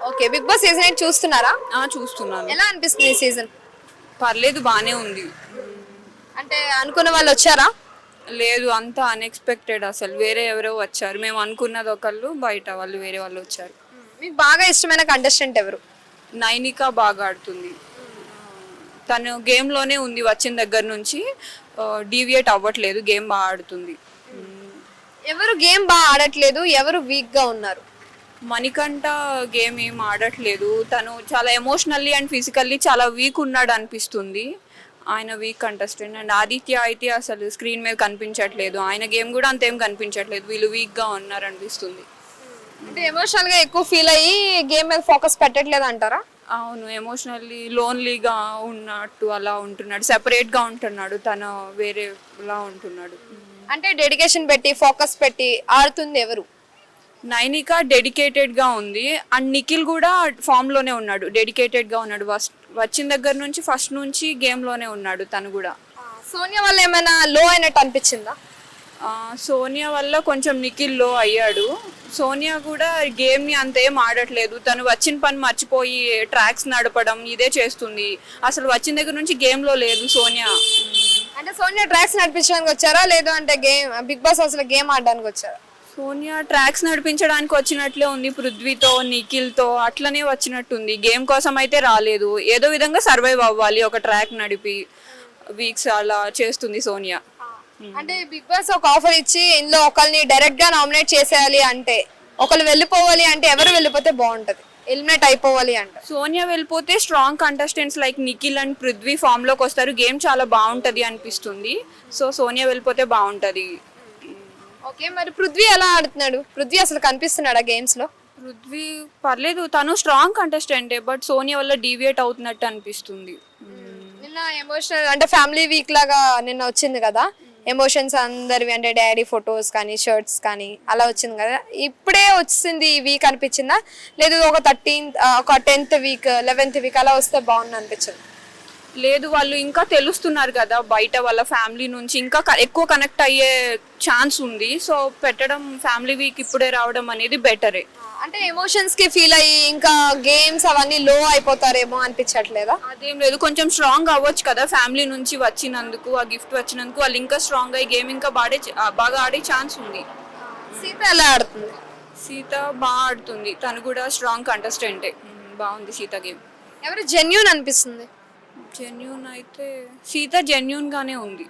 Okay, big boss season 8 చూస్తున్నారా? చూస్తున్నాను. ఎలా అనిపిస్తుంది ఈ సీజన్? పర్లేదు, బానే ఉంది. అంటే అనుకున్న వాళ్ళు వచ్చారా? లేదు, అంతా అన్ఎక్స్పెక్టెడ్. అసలు వేరే ఎవరో వచ్చారు. మేము అనుకున్నది ఒకళ్ళు, బయట వాళ్ళు వేరే వాళ్ళు వచ్చారు. మీకు బాగా ఇష్టమైన కంటెస్టెంట్ ఎవరు? నైనిక బాగా ఆడుతుంది. తను గేమ్లోనే ఉంది వచ్చిన దగ్గర నుంచి. డీవియేట్ అవ్వట్లేదు, గేమ్ బాగా ఆడుతుంది. ఎవరు గేమ్ బాగా ఆడట్లేదు, ఎవరు వీక్ గా ఉన్నారు? మణికంఠ గేమ్ ఏం ఆడట్లేదు. తను చాలా ఎమోషనల్లీ అండ్ ఫిజికల్లీ చాలా వీక్ ఉన్నాడు అనిపిస్తుంది. ఆయన వీక్ కంటెస్టెంట్. అండ్ ఆదిత్య అయితే అసలు స్క్రీన్ మీద కనిపించట్లేదు. ఆయన గేమ్ కూడా అంతేం కనిపించట్లేదు. వీళ్ళు వీక్గా ఉన్నారు అనిపిస్తుంది. అంటే ఎమోషనల్ గా ఎక్కువ ఫీల్ అయ్యి గేమ్ మీద ఫోకస్ పెట్టట్లేదు అంటారా? అవును, ఎమోషనల్లీ లోన్లీగా ఉన్నట్టు అలా ఉంటున్నాడు. సెపరేట్గా ఉంటున్నాడు, తను వేరేలా ఉంటున్నాడు. అంటే డెడికేషన్ పెట్టి ఫోకస్ పెట్టి ఆడుతుంది ఎవరు? నైనిక డెడికేటెడ్గా ఉంది. అండ్ నిఖిల్ కూడా ఫామ్లోనే ఉన్నాడు, డెడికేటెడ్గా ఉన్నాడు. వచ్చిన దగ్గర నుంచి ఫస్ట్ నుంచి గేమ్లోనే ఉన్నాడు తను కూడా. సోనియా వల్ల ఏమైనా లో అయినట్టు అనిపించిందా? సోనియా వల్ల కొంచెం నిఖిల్ లో అయ్యాడు. సోనియా కూడా గేమ్ని అంతేం ఆడట్లేదు. తను వచ్చిన పని మర్చిపోయి ట్రాక్స్ నడపడం ఇదే చేస్తుంది. అసలు వచ్చిన దగ్గర నుంచి గేమ్లో లేదు సోనియా. అంటే సోనియా ట్రాక్స్ నడిపించడానికి వచ్చారా, లేదు అంటే గేమ్ బిగ్ బాస్ అసలు గేమ్ ఆడడానికి వచ్చారా? సోనియా ట్రాక్స్ నడిపించడానికి వచ్చినట్లే ఉంది. పృథ్వీతో నిఖిల్తో అట్లనే వచ్చినట్టుంది. గేమ్ కోసం అయితే రాలేదు. ఏదో విధంగా సర్వైవ్ అవ్వాలి ఒక ట్రాక్ నడిపి. వీక్స్ అలా చేస్తుంది సోనియా. అంటే బిగ్ బాస్ ఒక ఆఫర్ ఇచ్చి ఇందులో ఒకరిని డైరెక్ట్ గా నామినేట్ చేసేయాలి అంటే, ఒకరు వెళ్ళిపోవాలి అంటే ఎవరు వెళ్ళిపోతే బాగుంటది, ఎలిమినేట్ అయిపోవాలి అంటే? సోనియా వెళ్ళిపోతే strong contestants like Nikhil and Prithvi form లోకి వస్తారు. గేమ్ చాలా బాగుంటది అనిపిస్తుంది. సో సోనియా వెళ్ళిపోతే బాగుంటది. ఓకే, మరి పృథ్వీ ఎలా ఆడుతున్నాడు? పృథ్వీ అసలు కనిపిస్తున్నాడా గేమ్స్ లో? పృథ్వీ పర్లేదు, తను స్ట్రాంగ్ కంటెస్టెంటే. బట్ సోనియా వల్ల డీవియేట్ అవుతున్నట్టు అనిపిస్తుంది. నిన్న ఎమోషనల్ అంటే ఫ్యామిలీ వీక్ లాగా నిన్న వచ్చింది కదా, ఎమోషన్స్ అందరివి, అంటే డాడీ ఫొటోస్ కానీ షర్ట్స్ కానీ అలా వచ్చింది కదా. ఇప్పుడే వచ్చింది ఈ వీక్ అనిపించిందా, లేదు ఒక 13th ఒక 10th వీక్ 11th వీక్ అలా వస్తే బాగుంది అనిపించింది? లేదు, వాళ్ళు ఇంకా తెలుస్తున్నారు కదా బయట. వాళ్ళ ఫ్యామిలీ నుంచి ఇంకా ఎక్కువ కనెక్ట్ అయ్యే ఛాన్స్ ఉంది. సో పెట్టడం ఫ్యామిలీ వీక్ ఇప్పుడే రావడం అనేది బెటరే. అంటే ఎమోషన్స్ కి ఫీల్ అయ్యి ఇంకా గేమ్స్ అవన్నీ లో అయిపోతారేమో అనిపించట్లేదా? అదేం లేదు, కొంచెం స్ట్రాంగ్ అవ్వచ్చు కదా ఫ్యామిలీ నుంచి వచ్చినందుకు. ఆ గిఫ్ట్ వచ్చినందుకు వాళ్ళు ఇంకా స్ట్రాంగ్ అయ్యి గేమ్ ఇంకా బాగా ఆడే ఛాన్స్ ఉంది. సీత ఎలా ఆడుతుంది? సీత బాగా ఆడుతుంది. తను కూడా స్ట్రాంగ్ కంటెస్టెంటే. బాగుంది సీత గేమ్. ఎవరు జెన్యూన్ అనిపిస్తుంది? జెన్యూన్ అయితే సీత జెన్యూన్ గానే ఉంది.